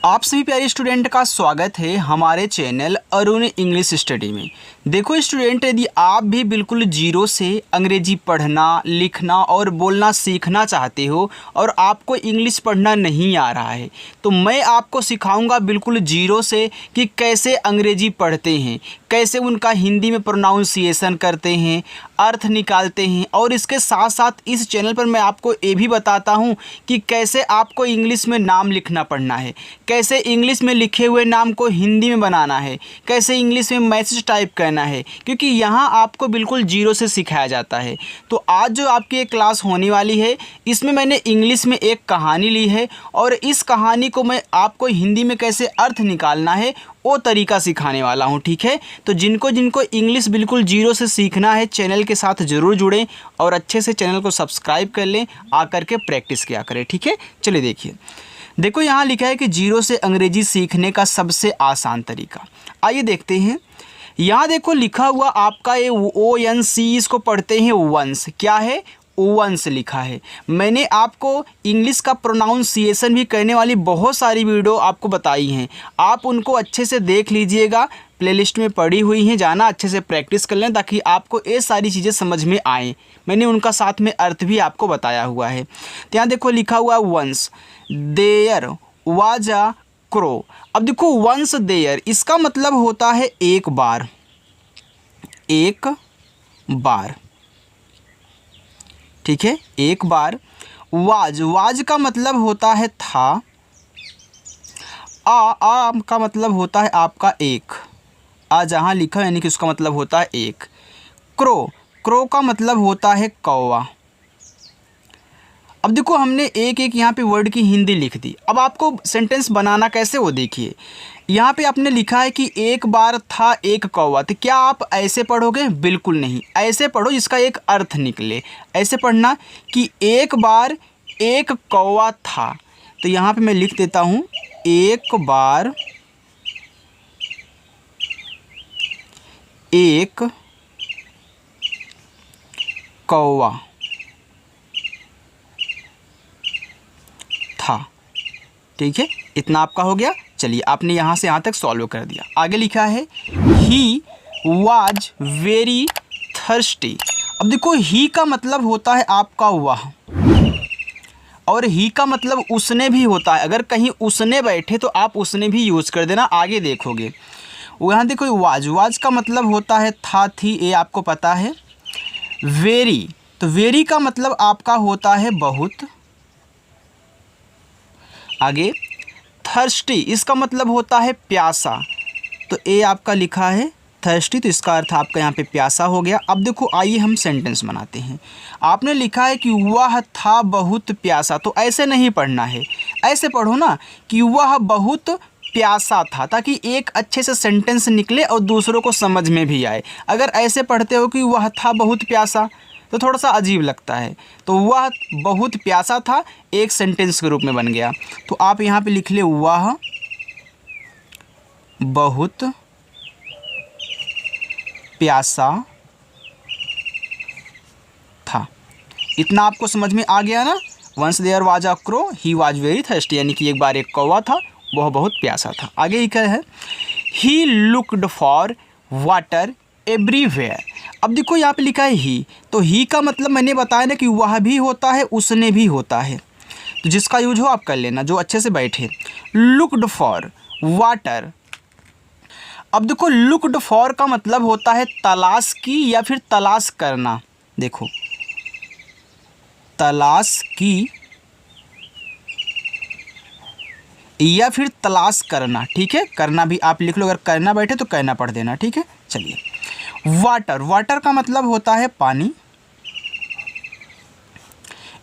आप सभी प्यारे स्टूडेंट का स्वागत है हमारे चैनल अरुण इंग्लिश स्टडी में। देखो स्टूडेंट, यदि आप भी बिल्कुल जीरो से अंग्रेजी पढ़ना, लिखना और बोलना सीखना चाहते हो और आपको इंग्लिश पढ़ना नहीं आ रहा है, तो मैं आपको सिखाऊंगा बिल्कुल जीरो से कि कैसे अंग्रेजी पढ़ते हैं, कैसे उनका हिंदी में प्रोनाउंसिएशन करते हैं, अर्थ निकालते हैं। और इसके साथ साथ इस चैनल पर मैं आपको ये भी बताता हूँ कि कैसे आपको इंग्लिश में नाम लिखना पढ़ना है, कैसे इंग्लिश में लिखे हुए नाम को हिंदी में बनाना है, कैसे इंग्लिश में मैसेज टाइप करना है, क्योंकि यहाँ आपको बिल्कुल जीरो से सिखाया जाता है। तो आज जो आपकी एक क्लास होने वाली है, इसमें मैंने इंग्लिश में एक कहानी ली है और इस कहानी को मैं आपको हिंदी में कैसे अर्थ निकालना है वो तरीका सिखाने वाला हूँ। ठीक है, तो जिनको जिनको इंग्लिश बिल्कुल जीरो से सीखना है, चैनल के साथ ज़रूर जुड़ें और अच्छे से चैनल को सब्सक्राइब कर लें, आकर के प्रैक्टिस किया करें। ठीक है, चलिए देखिए। देखो यहाँ लिखा है कि जीरो से अंग्रेजी सीखने का सबसे आसान तरीका। आइए देखते हैं। यहाँ देखो लिखा हुआ आपका ये ONC, इसको पढ़ते हैं वंस। क्या है? वंस लिखा है। मैंने आपको इंग्लिश का प्रोनाउंसिएशन भी करने वाली बहुत सारी वीडियो आपको बताई हैं, आप उनको अच्छे से देख लीजिएगा, प्लेलिस्ट में पड़ी हुई हैं, जाना अच्छे से प्रैक्टिस कर लें ताकि आपको ये सारी चीज़ें समझ में आएँ। मैंने उनका साथ में अर्थ भी आपको बताया हुआ है। तो यहाँ देखो लिखा हुआ once there was a crow. अब देखो वंस देयर, इसका मतलब होता है एक बार, एक बार। ठीक है, एक बार। वाज, वाज का मतलब होता है था। आ का मतलब होता है आपका एक, आ जहाँ लिखा यानी कि उसका मतलब होता है एक। क्रो, क्रो का मतलब होता है कौवा। अब देखो हमने एक एक यहाँ पे वर्ड की हिंदी लिख दी। अब आपको सेंटेंस बनाना कैसे वो देखिए। यहाँ पे आपने लिखा है कि एक बार था एक कौवा, तो क्या आप ऐसे पढ़ोगे? बिल्कुल नहीं, ऐसे पढ़ो जिसका एक अर्थ निकले। ऐसे पढ़ना कि एक बार एक कौवा था। तो यहाँ पे मैं लिख देता हूँ एक बार एक कौवा था। ठीक है, इतना आपका हो गया। चलिए, आपने यहाँ से यहाँ तक सॉल्व कर दिया। आगे लिखा है ही वाज वेरी थर्स्टी। अब देखो ही का मतलब होता है आपका वह, और ही का मतलब उसने भी होता है। अगर कहीं उसने बैठे तो आप उसने भी यूज़ कर देना, आगे देखोगे। यहाँ देखो वाज, वाज का मतलब होता है था, थी, ये आपको पता है। वेरी, तो वेरी का मतलब आपका होता है बहुत। आगे थर्स्टी, इसका मतलब होता है प्यासा। तो ये आपका लिखा है थर्स्टी, तो इसका अर्थ आपका यहाँ पे प्यासा हो गया। अब देखो आइए हम सेंटेंस बनाते हैं। आपने लिखा है कि वह था बहुत प्यासा, तो ऐसे नहीं पढ़ना है, ऐसे पढ़ो ना कि वह बहुत प्यासा था, ताकि एक अच्छे से सेंटेंस निकले और दूसरों को समझ में भी आए। अगर ऐसे पढ़ते हो कि वह था बहुत प्यासा तो थोड़ा सा अजीब लगता है। तो वह बहुत प्यासा था एक सेंटेंस के रूप में बन गया। तो आप यहाँ पे लिख ले वह बहुत प्यासा था। इतना आपको समझ में आ गया ना। Once there was a crow, he was very thirsty, यानी कि एक बार एक कौवा था, वह बहुत प्यासा था। आगे लिखा है he looked for water everywhere. अब देखो यहाँ पे लिखा है ही, तो ही का मतलब मैंने बताया ना कि वह भी होता है, उसने भी होता है। तो जिसका यूज हो आप कर लेना, जो अच्छे से बैठे। Looked for water. अब देखो लुक्ड फॉर का मतलब होता है तलाश की या फिर तलाश करना। देखो तलाश की या फिर तलाश करना। ठीक है, करना भी आप लिख लो, अगर करना बैठे तो करना पढ़ देना। ठीक है, चलिए। वाटर, वाटर का मतलब होता है पानी।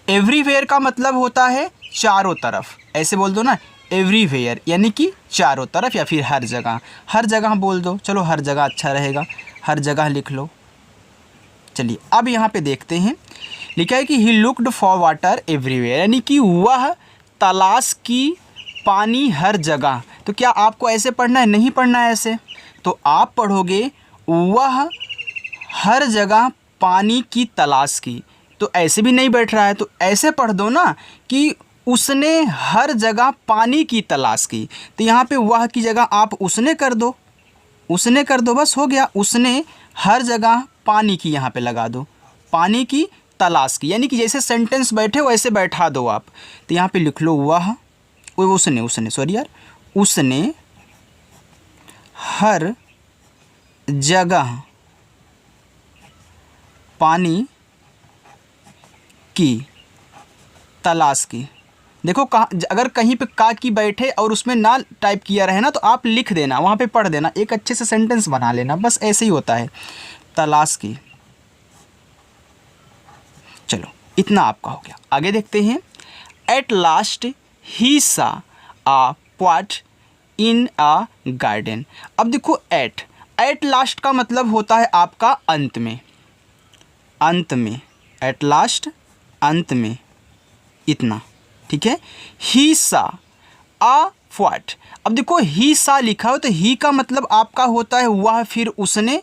एवरीवेयर का मतलब होता है चारों तरफ। ऐसे बोल दो ना, एवरीवेयर यानी कि चारों तरफ या फिर हर जगह। हर जगह बोल दो, चलो हर जगह अच्छा रहेगा, हर जगह लिख लो। चलिए अब यहाँ पे देखते हैं। लिखा है कि he looked for water everywhere, यानी कि वह तलाश की पानी हर जगह। तो क्या आपको ऐसे पढ़ना है? नहीं पढ़ना है ऐसे। तो आप पढ़ोगे वह हर जगह पानी की तलाश की। तो ऐसे भी नहीं बैठ रहा है, तो ऐसे पढ़ दो ना कि उसने हर जगह पानी की तलाश की। तो यहाँ पे वह की जगह आप उसने कर दो, उसने कर दो, बस हो गया। उसने हर जगह पानी की यहाँ पे लगा दो, पानी की तलाश की, यानी कि जैसे सेंटेंस बैठे वैसे बैठा दो आप। तो यहाँ पे लिख लो वह, उसने सॉरी यार, उसने हर जगह पानी की तलाश की। देखो कहाँ, अगर कहीं पे का की बैठे और उसमें ना टाइप किया रहे ना, तो आप लिख देना, वहाँ पे पढ़ देना, एक अच्छे से सेंटेंस बना लेना, बस ऐसे ही होता है, तलाश की। चलो इतना आपका हो गया। आगे देखते हैं। एट लास्ट ही सा आ पॉट इन आ गार्डन। अब देखो एट लास्ट का मतलब होता है आपका अंत में, अंत में, एट लास्ट अंत में, इतना, ठीक है। ही सा आ व्हाट। अब देखो ही सा लिखा हो तो ही का मतलब आपका होता है वह फिर उसने,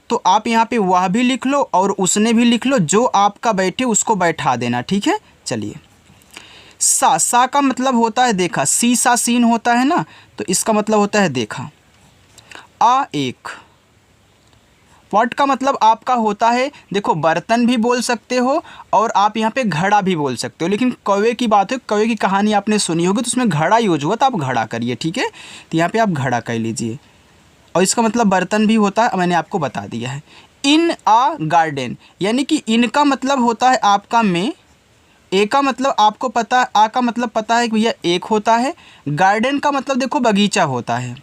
तो आप यहाँ पे वह भी लिख लो और उसने भी लिख लो, जो आपका बैठे उसको बैठा देना, ठीक है। चलिए सा का मतलब होता है देखा, सी सा सीन होता है ना, तो इसका मतलब होता है देखा। आ एक, पॉट का मतलब आपका होता है, देखो बर्तन भी बोल सकते हो और आप यहाँ पे घड़ा भी बोल सकते हो, लेकिन कौवे की बात है, कौवे की कहानी आपने सुनी होगी तो उसमें घड़ा यूज हुआ, तो आप घड़ा करिए, ठीक है। तो यहाँ पे आप घड़ा कह लीजिए, और इसका मतलब बर्तन भी होता है, मैंने आपको बता दिया है। इन आ गार्डन, यानी कि इनका मतलब होता है आपका में, ए का मतलब आपको पता, आ का मतलब पता है कि भैया एक होता है, गार्डन का मतलब देखो बगीचा होता है,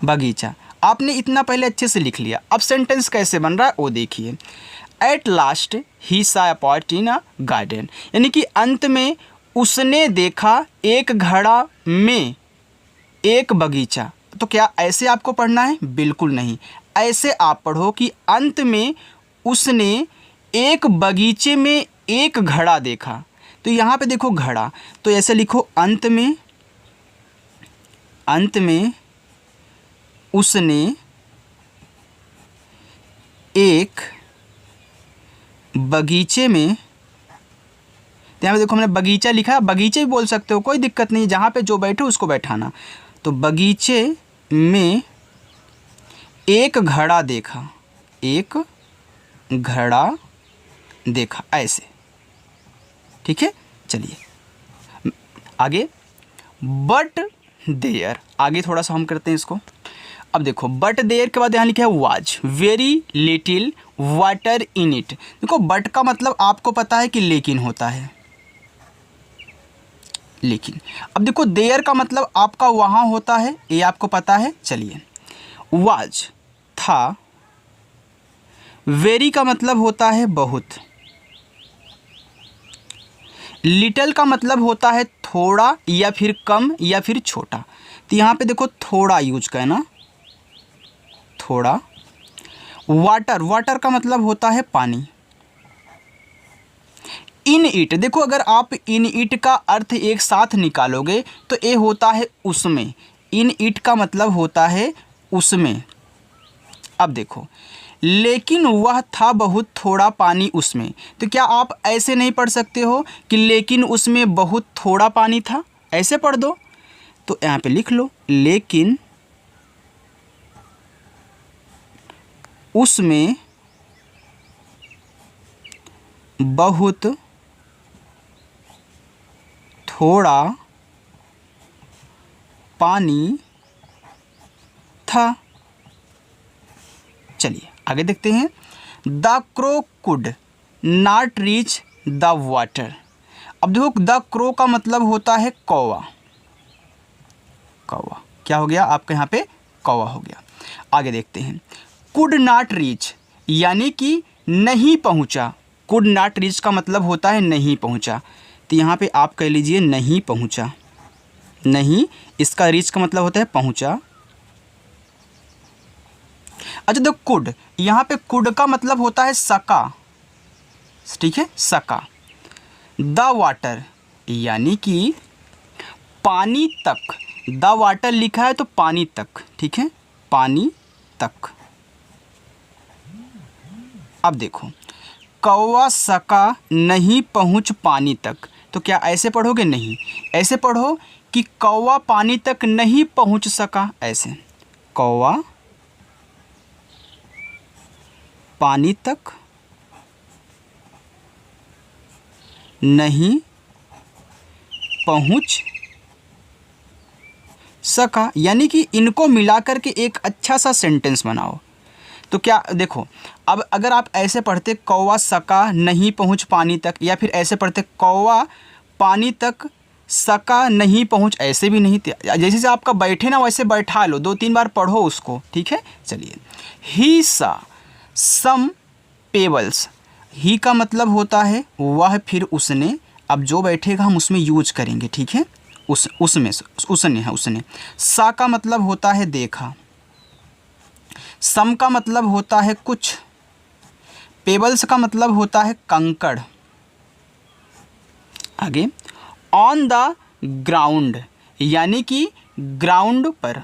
बगीचा। आपने इतना पहले अच्छे से लिख लिया। अब सेंटेंस कैसे बन रहा है वो देखिए। एट लास्ट ही सा अ पॉट इन अ गार्डन, यानी कि अंत में उसने देखा एक घड़ा में एक बगीचा। तो क्या ऐसे आपको पढ़ना है? बिल्कुल नहीं, ऐसे आप पढ़ो कि अंत में उसने एक बगीचे में एक घड़ा देखा। तो यहाँ पे देखो घड़ा, तो ऐसे लिखो अंत में, अंत में उसने एक बगीचे में, तो यहाँ पे देखो हमने बगीचा लिखा, बगीचे भी बोल सकते हो, कोई दिक्कत नहीं, जहाँ पे जो बैठे उसको बैठाना। तो बगीचे में एक घड़ा देखा, एक घड़ा देखा, ऐसे, ठीक है। चलिए आगे। बट देयर, आगे थोड़ा सा हम करते हैं इसको। अब देखो बट देयर के बाद यहाँ लिखा है was very little water in it. देखो बट का मतलब आपको पता है कि लेकिन होता है, लेकिन। अब देखो देयर का मतलब आपका वहाँ होता है, ये आपको पता है। चलिए वाज था, वेरी का मतलब होता है बहुत, लिटिल का मतलब होता है थोड़ा या फिर कम या फिर छोटा। तो यहाँ पे देखो थोड़ा यूज करना, थोड़ा। वाटर, वाटर का मतलब होता है पानी। इन इट, देखो अगर आप इन इट का अर्थ एक साथ निकालोगे तो ये होता है उसमें, इन इट का मतलब होता है उसमें। अब देखो लेकिन वह था बहुत थोड़ा पानी उसमें, तो क्या आप ऐसे नहीं पढ़ सकते हो कि लेकिन उसमें बहुत थोड़ा पानी था, ऐसे पढ़ दो। तो यहाँ पे लिख लो लेकिन उसमें बहुत थोड़ा पानी था। चलिए आगे देखते हैं। The crow could not reach the water. अब देखो द क्रो का मतलब होता है कौवा, कौवा क्या हो गया आपके यहाँ पे, कौवा हो गया। आगे देखते हैं। कुड नॉट रीच यानी कि नहीं पहुँचा, कुड नॉट रीच का मतलब होता है नहीं पहुँचा। तो यहाँ पे आप कह लीजिए नहीं पहुँचा, नहीं, इसका रीच का मतलब होता है पहुँचा। अच्छा देखो कुड, यहाँ पे कुड का मतलब होता है सका, ठीक है, सका। द वाटर यानी कि पानी तक, द वाटर लिखा है तो पानी तक, ठीक है, पानी तक। अब देखो कौवा सका नहीं पहुँच पानी तक, तो क्या ऐसे पढ़ोगे? नहीं, ऐसे पढ़ो कि कौवा पानी तक नहीं पहुंच सका। ऐसे कौवा पानी तक नहीं पहुंच सका, यानी कि इनको मिलाकर के एक अच्छा सा सेंटेंस बनाओ। तो क्या देखो, अब अगर आप ऐसे पढ़ते कौवा सका नहीं पहुंच पानी तक, या फिर ऐसे पढ़ते कौवा पानी तक सका नहीं पहुंच, ऐसे भी नहीं, जैसे से आपका बैठे ना वैसे बैठा लो, 2-3 बार पढ़ो उसको, ठीक है। चलिए, ही सा सम पेबल्स, ही का मतलब होता है वह, फिर उसने, अब जो बैठेगा हम उसमें यूज करेंगे, ठीक है। उसने है, उसने। सा का मतलब होता है देखा, सम का मतलब होता है कुछ, पेबल्स का मतलब होता है कंकड़। आगे, ऑन द ग्राउंड, यानी कि ग्राउंड पर,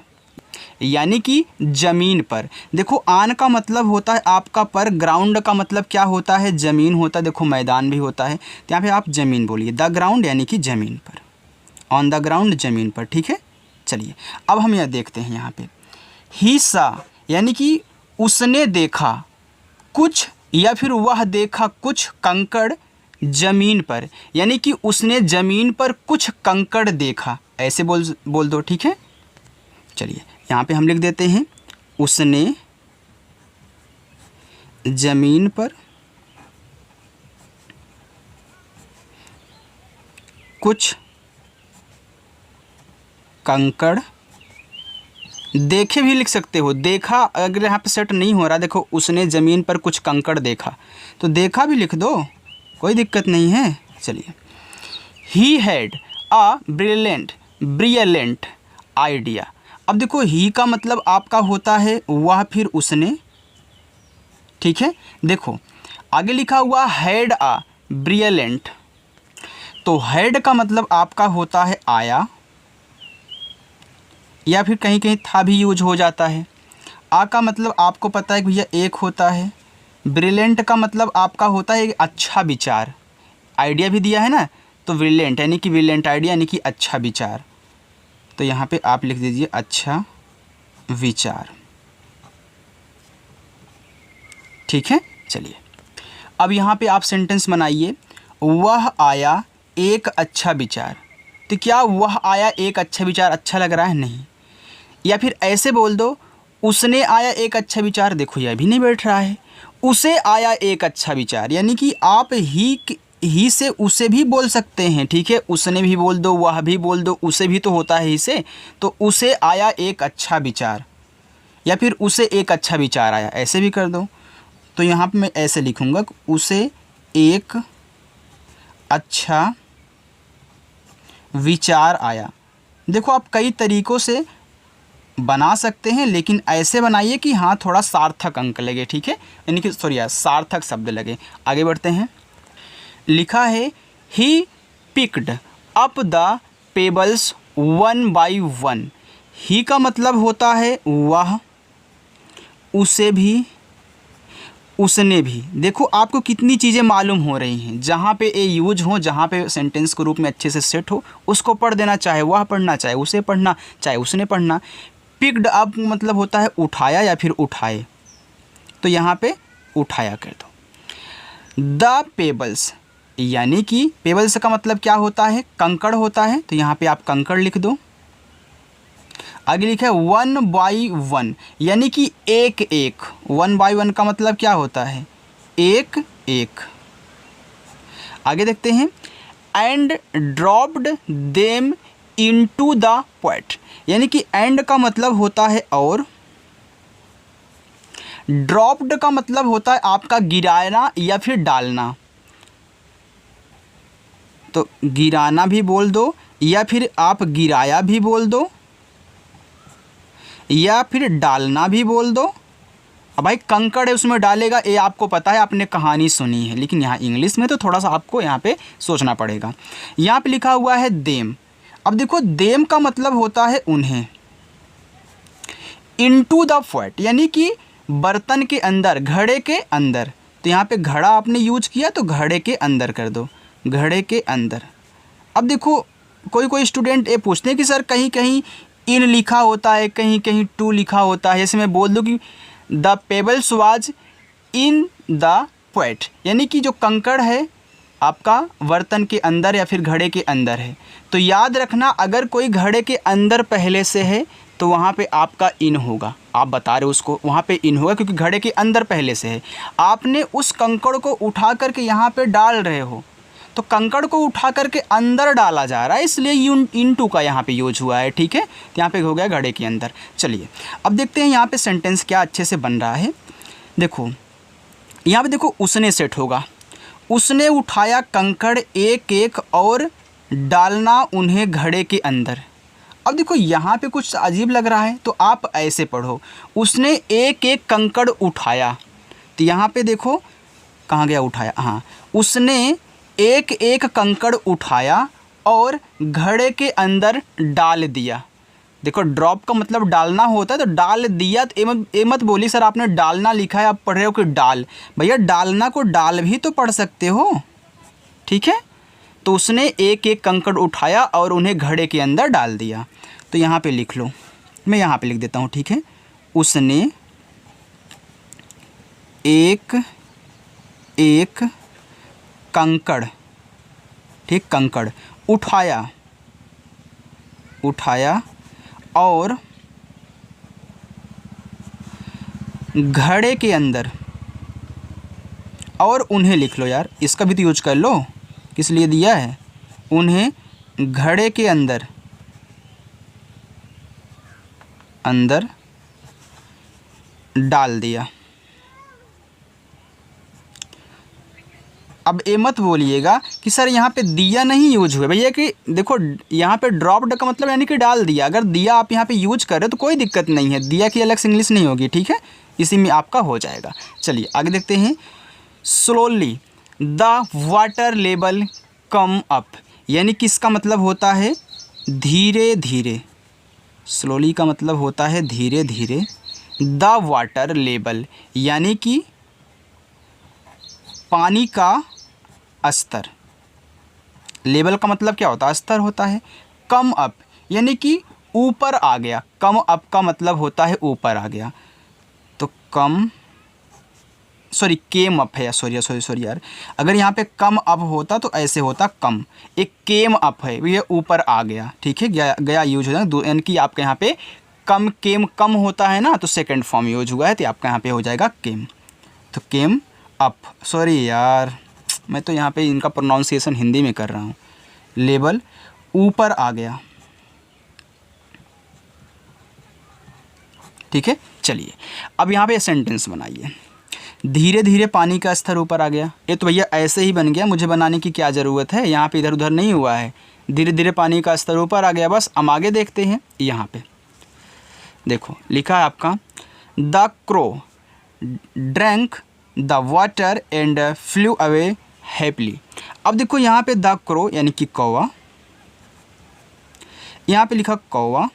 यानी कि ज़मीन पर। देखो, ऑन का मतलब होता है आपका पर, ग्राउंड का मतलब क्या होता है? ज़मीन होता है। देखो, मैदान भी होता है, तो यहाँ पे आप ज़मीन बोलिए, द ग्राउंड यानी कि ज़मीन पर, ऑन द ग्राउंड ज़मीन पर, ठीक है। चलिए, अब हम यह देखते हैं यहाँ पे, ही सा यानी कि उसने देखा कुछ, या फिर वह देखा कुछ कंकड़ ज़मीन पर, यानी कि उसने ज़मीन पर कुछ कंकड़ देखा, ऐसे बोल दो, ठीक है। चलिए, यहाँ पे हम लिख देते हैं, उसने ज़मीन पर कुछ कंकड़ देखे भी लिख सकते हो। देखा अगर यहाँ पे सेट नहीं हो रहा, देखो उसने ज़मीन पर कुछ कंकड़ देखा, तो देखा भी लिख दो, कोई दिक्कत नहीं है। चलिए, he had a brilliant idea. अब देखो, ही का मतलब आपका होता है वह, फिर उसने, ठीक है। देखो, आगे लिखा हुआ हैड अ ब्रिलियंट, तो हैड का मतलब आपका होता है आया, या फिर कहीं कहीं था भी यूज हो जाता है। आ का मतलब आपको पता है कि भैया एक होता है। ब्रिलियंट का मतलब आपका होता है अच्छा विचार, आइडिया भी दिया है ना, तो ब्रिलियंट यानी कि ब्रिलियंट आइडिया यानी कि अच्छा विचार, तो यहाँ पे आप लिख दीजिए अच्छा विचार, ठीक है। चलिए, अब यहाँ पे आप सेंटेंस बनाइए, वह आया एक अच्छा विचार। तो क्या वह आया एक अच्छा विचार अच्छा लग रहा है? नहीं। या फिर ऐसे बोल दो, उसने आया एक अच्छा विचार, देखो यह भी नहीं बैठ रहा है। उसे आया एक अच्छा विचार, यानी कि आप ही से उसे भी बोल सकते हैं, ठीक है। उसने भी बोल दो, वह भी बोल दो, उसे भी तो होता है ही से, तो उसे आया एक अच्छा विचार, या फिर उसे एक अच्छा विचार आया, ऐसे भी कर दो। तो यहाँ पे मैं ऐसे लिखूँगा, उसे एक अच्छा विचार आया। देखो, आप कई तरीक़ों से बना सकते हैं, लेकिन ऐसे बनाइए कि हाँ थोड़ा सार्थक अंक लगे, ठीक है, यानी कि सार्थक शब्द लगे। आगे बढ़ते हैं, लिखा है he picked up the pebbles one by one. He का मतलब होता है वह, उसे भी, उसने भी। देखो, आपको कितनी चीज़ें मालूम हो रही हैं, जहाँ पे ए यूज हो, जहाँ पे सेंटेंस के रूप में अच्छे से सेट हो, उसको पढ़ देना, चाहे वह पढ़ना, चाहे उसे पढ़ना, चाहे उसने पढ़ना। पिक्ड अप मतलब होता है उठाया या फिर उठाए, तो यहाँ पे उठाया कर दो। द पेबल्स, यानी कि पेबल्स का मतलब क्या होता है? कंकड़ होता है, तो यहाँ पे आप कंकड़ लिख दो। आगे लिखा है वन बाई वन, यानी कि एक एक। वन बाई वन का मतलब क्या होता है? एक एक। आगे देखते हैं, and dropped them into the pot, यानी कि एंड का मतलब होता है और, ड्रॉप्ड का मतलब होता है आपका गिराना या फिर डालना, तो गिराना भी बोल दो, या फिर आप गिराया भी बोल दो, या फिर डालना भी बोल दो। अब भाई कंकड़ है उसमें डालेगा, ये आपको पता है, आपने कहानी सुनी है, लेकिन यहाँ इंग्लिश में तो थोड़ा सा आपको यहाँ पे सोचना पड़ेगा। यहाँ पे लिखा हुआ है देम। अब देखो, देम का मतलब होता है उन्हें। इनटू द पॉट, यानी कि बर्तन के अंदर, घड़े के अंदर, तो यहाँ पे घड़ा आपने यूज किया, तो घड़े के अंदर कर दो, घड़े के अंदर। अब देखो कोई कोई स्टूडेंट ये पूछते हैं कि सर कहीं कहीं इन लिखा होता है, कहीं कहीं टू लिखा होता है। जैसे मैं बोल दूँ कि the pebbles was in the poet, यानी कि जो कंकड़ है आपका बर्तन के अंदर या फिर घड़े के अंदर है। तो याद रखना अगर कोई घड़े के अंदर पहले से है तो वहाँ पे आपका इन होगा। आप बता रहे हो उसको, वहाँ पे इन होगा क्योंकि घड़े के अंदर पहले से है। आपने उस कंकड़ को उठा करके यहाँ पे डाल रहे हो, तो कंकड़ को उठा करके अंदर डाला जा रहा है, इसलिए इन टू का यहाँ पे यूज हुआ है। ठीक है, तो यहाँ पे हो गया घड़े के अंदर। चलिए अब देखते हैं यहाँ पे सेंटेंस क्या अच्छे से बन रहा है। देखो यहाँ पे देखो उसने सेट होगा, उसने उठाया कंकड़ एक एक और डालना उन्हें घड़े के अंदर। अब देखो यहाँ पे कुछ अजीब लग रहा है, तो आप ऐसे पढ़ो, उसने एक एक कंकड़ उठाया। तो यहाँ पे देखो कहाँ गया उठाया, हाँ, उसने एक एक कंकड़ उठाया और घड़े के अंदर डाल दिया। देखो ड्रॉप का मतलब डालना होता है, तो डाल दिया। तो ए मत बोली सर आपने डालना लिखा है, आप पढ़ रहे हो कि डाल। भैया डालना को डाल भी तो पढ़ सकते हो। ठीक है, तो उसने एक एक कंकड़ उठाया और उन्हें घड़े के अंदर डाल दिया। तो यहाँ पे लिख लो, मैं यहाँ पे लिख देता हूँ। ठीक है, उसने एक एक कंकड़, ठीक, कंकड़ उठाया और घड़े के अंदर, और उन्हें लिख लो यार, इसका भी तो यूज कर लो, किस लिए दिया है, उन्हें घड़े के अंदर डाल दिया। अब ये मत बोलिएगा कि सर यहाँ पे दिया नहीं यूज हुआ। भैया कि देखो यहाँ पे ड्रॉप्ड का मतलब यानी कि डाल दिया। अगर दिया आप यहाँ पे यूज कर रहे हो तो कोई दिक्कत नहीं है, दिया की अलग से इंग्लिश नहीं होगी। ठीक है, इसी में आपका हो जाएगा। चलिए आगे देखते हैं। Slowly the water level come up, यानी कि इसका मतलब होता है धीरे धीरे। स्लोली का मतलब होता है धीरे धीरे। द वाटर लेवल यानी कि पानी का स्तर। लेवल का मतलब क्या होता है, स्तर होता है। कम अप यानी कि ऊपर आ गया। कम अप का मतलब होता है ऊपर आ गया। तो कम, सॉरी केम अप है, सॉरी यार, अगर यहाँ पे कम अप होता तो ऐसे होता कम। एक केम अप है, ये ऊपर आ गया। ठीक है, गया यूज हो जाएगा, यानी कि आपके यहाँ पे कम, केम कम होता है ना, तो सेकंड फॉर्म यूज हुआ है, तो आपका यहाँ पे हो जाएगा केम। तो केम अप, सॉरी यार मैं तो यहाँ पे इनका प्रोनाउंसिएशन हिंदी में कर रहा हूँ। लेवल ऊपर आ गया। ठीक है, चलिए अब यहाँ पे सेंटेंस बनाइए। धीरे धीरे पानी का स्तर ऊपर आ गया। ये तो भैया ऐसे ही बन गया, मुझे बनाने की क्या ज़रूरत है, यहाँ पे इधर उधर नहीं हुआ है। धीरे धीरे पानी का स्तर ऊपर आ गया, बस। हम आगे देखते हैं। यहाँ पे देखो लिखा है आपका the crow drank the water and flu away happily. अब देखो यहाँ पे द क्रो यानी कि कौवा, यहाँ पे लिखा कौवा।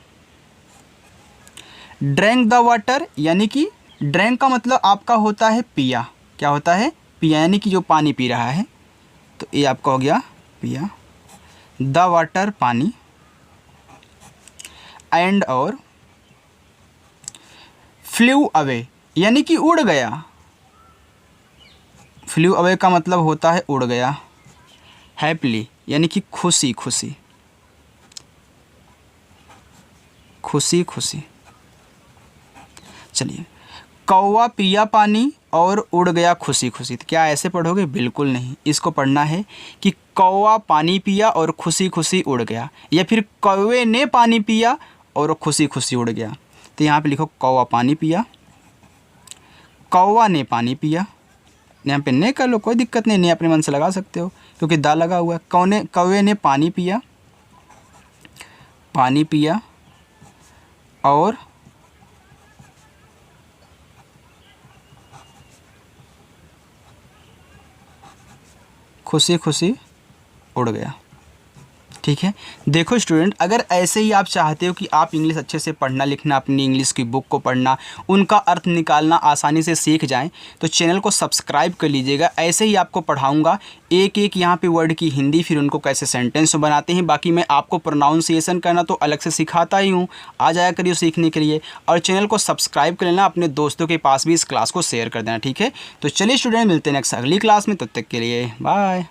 ड्रैंक द वाटर यानी कि ड्रैंक का मतलब आपका होता है पिया। क्या होता है, पिया, यानी कि जो पानी पी रहा है। तो ये आपका हो गया पिया। द वाटर पानी, एंड और फ्लू अवे यानी कि उड़ गया। फ्लू अवे का मतलब होता है उड़ गया। हैप्पीली यानी कि खुशी खुशी, खुशी खुशी। चलिए, कौवा पिया पानी और उड़ गया खुशी खुशी। तो क्या ऐसे पढ़ोगे, बिल्कुल नहीं। इसको पढ़ना है कि कौवा पानी पिया और खुशी खुशी उड़ गया, या फिर कौवे ने पानी पिया और खुशी खुशी उड़ गया। तो यहाँ पे लिखो कौवा पानी पिया, कौवा ने पानी पिया। यहाँ पे ने कर लो, कोई दिक्कत नहीं, अपने मन से लगा सकते हो क्योंकि दा लगा हुआ है। कौवे ने पानी पिया, पानी पिया और खुशी खुशी उड़ गया। ठीक है। देखो स्टूडेंट, अगर ऐसे ही आप चाहते हो कि आप इंग्लिश अच्छे से पढ़ना लिखना, अपनी इंग्लिश की बुक को पढ़ना, उनका अर्थ निकालना आसानी से सीख जाएं, तो चैनल को सब्सक्राइब कर लीजिएगा। ऐसे ही आपको पढ़ाऊंगा एक एक यहाँ पे वर्ड की हिंदी, फिर उनको कैसे सेंटेंस बनाते हैं। बाकी मैं आपको प्रोनाउंसिएशन करना तो अलग से सिखाता ही हूँ, आ जाया करिए सीखने के लिए। और चैनल को सब्सक्राइब कर लेना, अपने दोस्तों के पास भी इस क्लास को शेयर कर देना, ठीक है। तो चलिए स्टूडेंट, मिलते हैं नेक्स्ट अगली क्लास में, तब तक के लिए बाय।